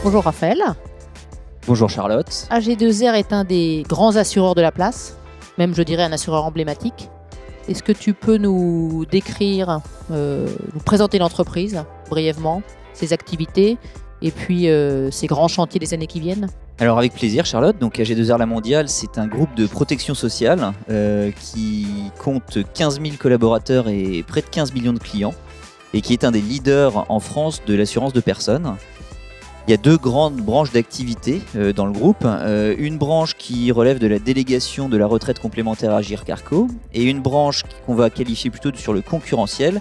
Bonjour Raphaël. Bonjour Charlotte. AG2R est un des grands assureurs de la place, même je dirais un assureur emblématique. Est-ce que tu peux nous décrire, nous présenter l'entreprise brièvement, ses activités et puis ses grands chantiers des années qui viennent ? Alors avec plaisir Charlotte, donc AG2R La Mondiale, c'est un groupe de protection sociale qui compte 15 000 collaborateurs et près de 15 millions de clients et qui est un des leaders en France de l'assurance de personnes. Il y a deux grandes branches d'activité dans le groupe. Une branche qui relève de la délégation de la retraite complémentaire Agir Carco et une branche qu'on va qualifier plutôt sur le concurrentiel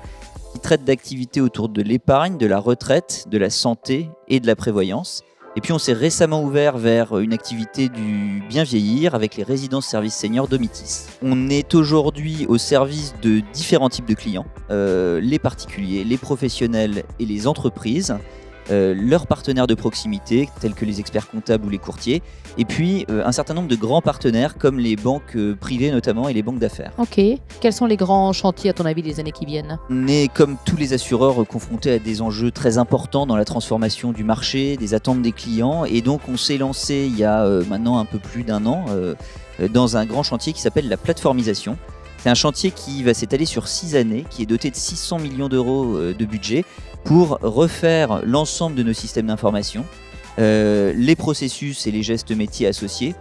qui traite d'activités autour de l'épargne, de la retraite, de la santé et de la prévoyance. Et puis on s'est récemment ouvert vers une activité du bien vieillir avec les résidences services seniors Domitis. On est aujourd'hui au service de différents types de clients, les particuliers, les professionnels et les entreprises. Leurs partenaires de proximité, tels que les experts comptables ou les courtiers, et puis un certain nombre de grands partenaires comme les banques privées notamment et les banques d'affaires. Ok. Quels sont les grands chantiers à ton avis des années qui viennent ? On est comme tous les assureurs confrontés à des enjeux très importants dans la transformation du marché, des attentes des clients, et donc on s'est lancé il y a maintenant un peu plus d'un an dans un grand chantier qui s'appelle la plateformisation. C'est un chantier qui va s'étaler sur 6 années, qui est doté de 600 millions d'euros de budget pour refaire l'ensemble de nos systèmes d'information, les processus et les gestes métiers associés,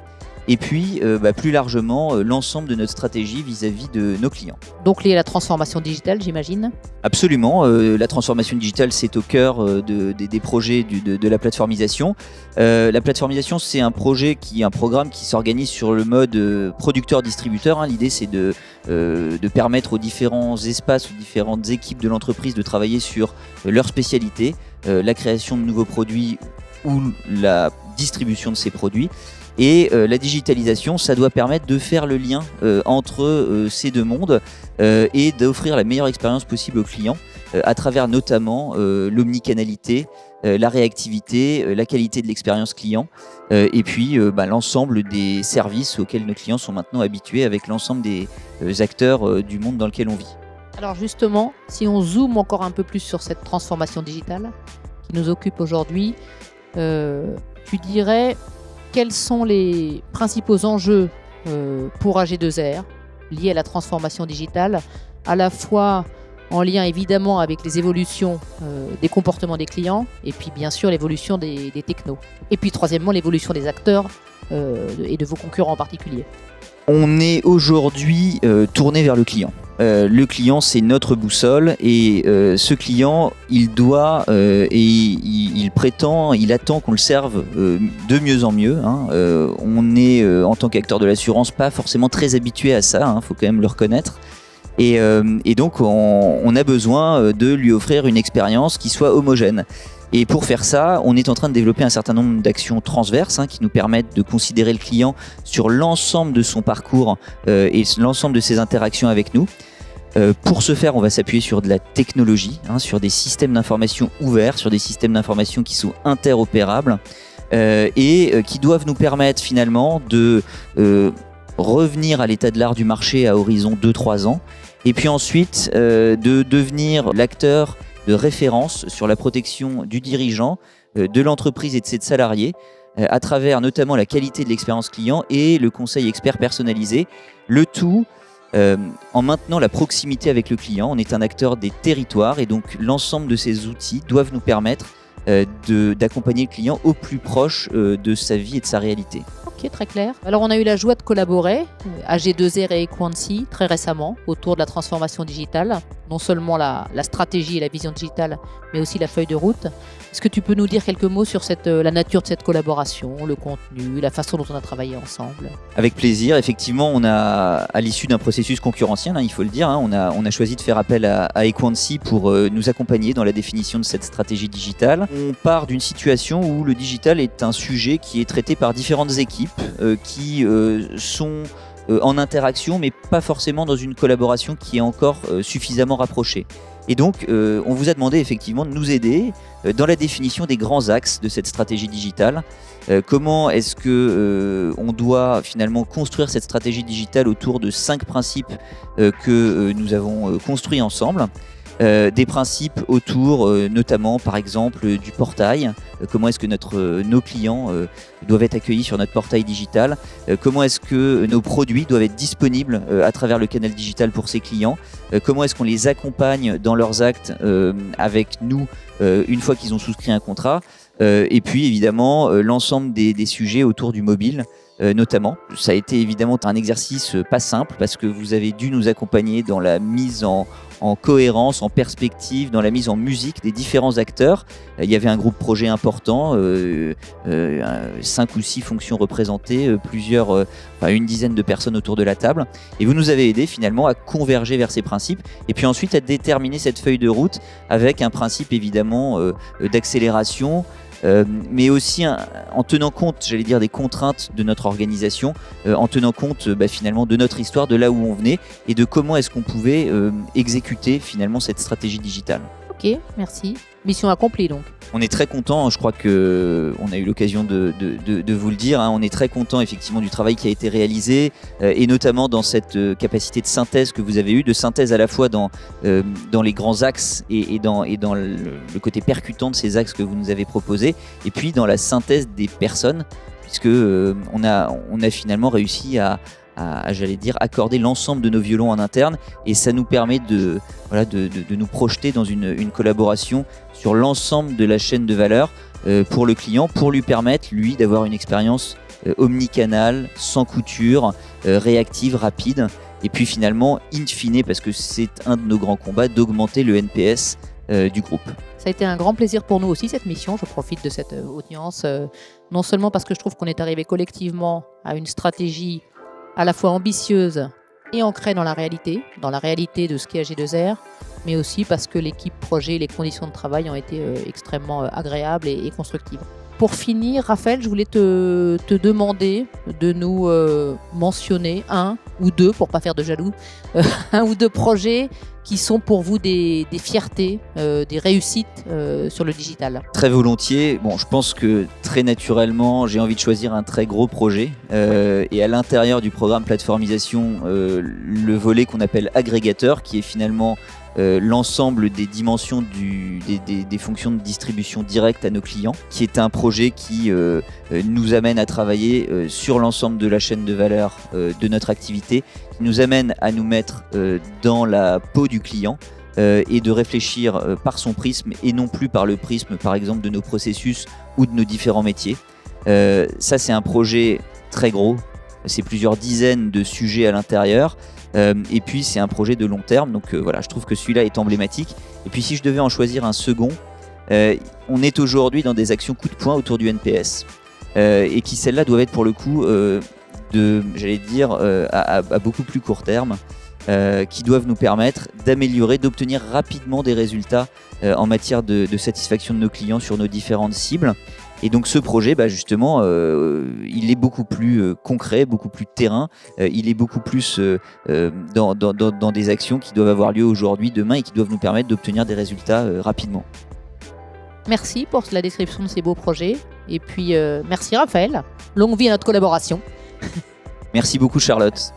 et puis plus largement l'ensemble de notre stratégie vis-à-vis de nos clients. Donc lié à la transformation digitale, j'imagine ? Absolument, la transformation digitale c'est au cœur des projets de la plateformisation. La plateformisation c'est un programme qui s'organise sur le mode producteur-distributeur. L'idée c'est de permettre aux différents espaces, aux différentes équipes de l'entreprise de travailler sur leur spécialité, la création de nouveaux produits ou la distribution de ces produits. Et la digitalisation, ça doit permettre de faire le lien entre ces deux mondes et d'offrir la meilleure expérience possible aux clients à travers notamment l'omnicanalité, la réactivité, la qualité de l'expérience client et puis l'ensemble des services auxquels nos clients sont maintenant habitués avec l'ensemble des acteurs du monde dans lequel on vit. Alors justement, si on zoome encore un peu plus sur cette transformation digitale qui nous occupe aujourd'hui, tu dirais... Quels sont les principaux enjeux pour AG2R liés à la transformation digitale, à la fois en lien évidemment avec les évolutions des comportements des clients et puis bien sûr l'évolution des technos. Et puis troisièmement l'évolution des acteurs et de vos concurrents en particulier. On est aujourd'hui tourné vers le client. Le client, c'est notre boussole et ce client, il doit et il prétend, il attend qu'on le serve de mieux en mieux. On est, en tant qu'acteur de l'assurance, pas forcément très habitué à ça, faut quand même le reconnaître. Et donc, on a besoin de lui offrir une expérience qui soit homogène. Et pour faire ça, on est en train de développer un certain nombre d'actions transverses qui nous permettent de considérer le client sur l'ensemble de son parcours et l'ensemble de ses interactions avec nous. Pour ce faire, on va s'appuyer sur de la technologie, sur des systèmes d'information ouverts, sur des systèmes d'information qui sont interopérables et qui doivent nous permettre finalement de revenir à l'état de l'art du marché à horizon 2-3 ans et puis ensuite de devenir l'acteur de référence sur la protection du dirigeant, de l'entreprise et de ses salariés à travers notamment la qualité de l'expérience client et le conseil expert personnalisé, le tout en maintenant la proximité avec le client. On est un acteur des territoires et donc l'ensemble de ces outils doivent nous permettre d'accompagner le client au plus proche de sa vie et de sa réalité. Ok, très clair. Alors on a eu la joie de collaborer, AG2R et Equancy, très récemment, autour de la transformation digitale. Non seulement la stratégie et la vision digitale, mais aussi la feuille de route. Est-ce que tu peux nous dire quelques mots sur la nature de cette collaboration, le contenu, la façon dont on a travaillé ensemble ? Avec plaisir. Effectivement, on a, à l'issue d'un processus concurrentiel, il faut le dire, on a choisi de faire appel à Equancy pour nous accompagner dans la définition de cette stratégie digitale. On part d'une situation où le digital est un sujet qui est traité par différentes équipes qui sont en interaction, mais pas forcément dans une collaboration qui est encore suffisamment rapprochée. Et donc, on vous a demandé effectivement de nous aider dans la définition des grands axes de cette stratégie digitale. Comment est-ce que on doit finalement construire cette stratégie digitale autour de 5 principes que nous avons construits ensemble. des principes autour notamment par exemple du portail, comment est-ce que nos clients doivent être accueillis sur notre portail digital, comment est-ce que nos produits doivent être disponibles à travers le canal digital pour ces clients, comment est-ce qu'on les accompagne dans leurs actes avec nous une fois qu'ils ont souscrit un contrat, et puis évidemment l'ensemble des sujets autour du mobile. Notamment, ça a été évidemment un exercice pas simple parce que vous avez dû nous accompagner dans la mise en cohérence, en perspective, dans la mise en musique des différents acteurs. Il y avait un groupe projet important, 5 ou 6 fonctions représentées, une dizaine de personnes autour de la table. Et vous nous avez aidé finalement à converger vers ces principes et puis ensuite à déterminer cette feuille de route avec un principe évidemment d'accélération, mais aussi en tenant compte, j'allais dire, des contraintes de notre organisation, en tenant compte finalement de notre histoire, de là où on venait et de comment est-ce qu'on pouvait exécuter finalement cette stratégie digitale. Ok, merci. Mission accomplie donc. On est très content, je crois qu'on a eu l'occasion de vous le dire, on est très content effectivement du travail qui a été réalisé et notamment dans cette capacité de synthèse que vous avez eue, de synthèse à la fois dans les grands axes et dans le côté percutant de ces axes que vous nous avez proposés et puis dans la synthèse des personnes puisque on a finalement réussi à j'allais dire, accorder l'ensemble de nos violons en interne et ça nous permet de nous projeter dans une collaboration sur l'ensemble de la chaîne de valeur pour le client, pour lui permettre, lui, d'avoir une expérience omnicanale, sans couture, réactive, rapide et puis finalement, in fine, parce que c'est un de nos grands combats, d'augmenter le NPS du groupe. Ça a été un grand plaisir pour nous aussi cette mission, je profite de cette audience, non seulement parce que je trouve qu'on est arrivé collectivement à une stratégie à la fois ambitieuse et ancrée dans la réalité de ce qu'est AG2R, mais aussi parce que l'équipe projet, les conditions de travail ont été extrêmement agréables et constructives. Pour finir, Raphaël, je voulais te demander de nous mentionner un ou deux, pour pas faire de jaloux, un ou deux projets qui sont pour vous des fiertés, des réussites sur le digital. Très volontiers. Bon, je pense que très naturellement, j'ai envie de choisir un très gros projet. Et à l'intérieur du programme plateformisation, le volet qu'on appelle agrégateur, qui est finalement l'ensemble des dimensions des fonctions de distribution directe à nos clients, qui est un projet qui nous amène à travailler sur l'ensemble de la chaîne de valeur de notre activité, qui nous amène à nous mettre dans la peau du client et de réfléchir par son prisme et non plus par le prisme, par exemple, de nos processus ou de nos différents métiers. Ça, c'est un projet très gros, c'est plusieurs dizaines de sujets à l'intérieur. Et puis c'est un projet de long terme, donc voilà, je trouve que celui-là est emblématique. Et puis si je devais en choisir un second, on est aujourd'hui dans des actions coup de poing autour du NPS et qui celles-là doivent être pour le coup à beaucoup plus court terme, qui doivent nous permettre d'améliorer, d'obtenir rapidement des résultats en matière de satisfaction de nos clients sur nos différentes cibles. Et donc ce projet, justement, il est beaucoup plus concret, beaucoup plus terrain, il est beaucoup plus dans des actions qui doivent avoir lieu aujourd'hui, demain et qui doivent nous permettre d'obtenir des résultats rapidement. Merci pour la description de ces beaux projets et puis merci Raphaël, longue vie à notre collaboration. Merci beaucoup Charlotte.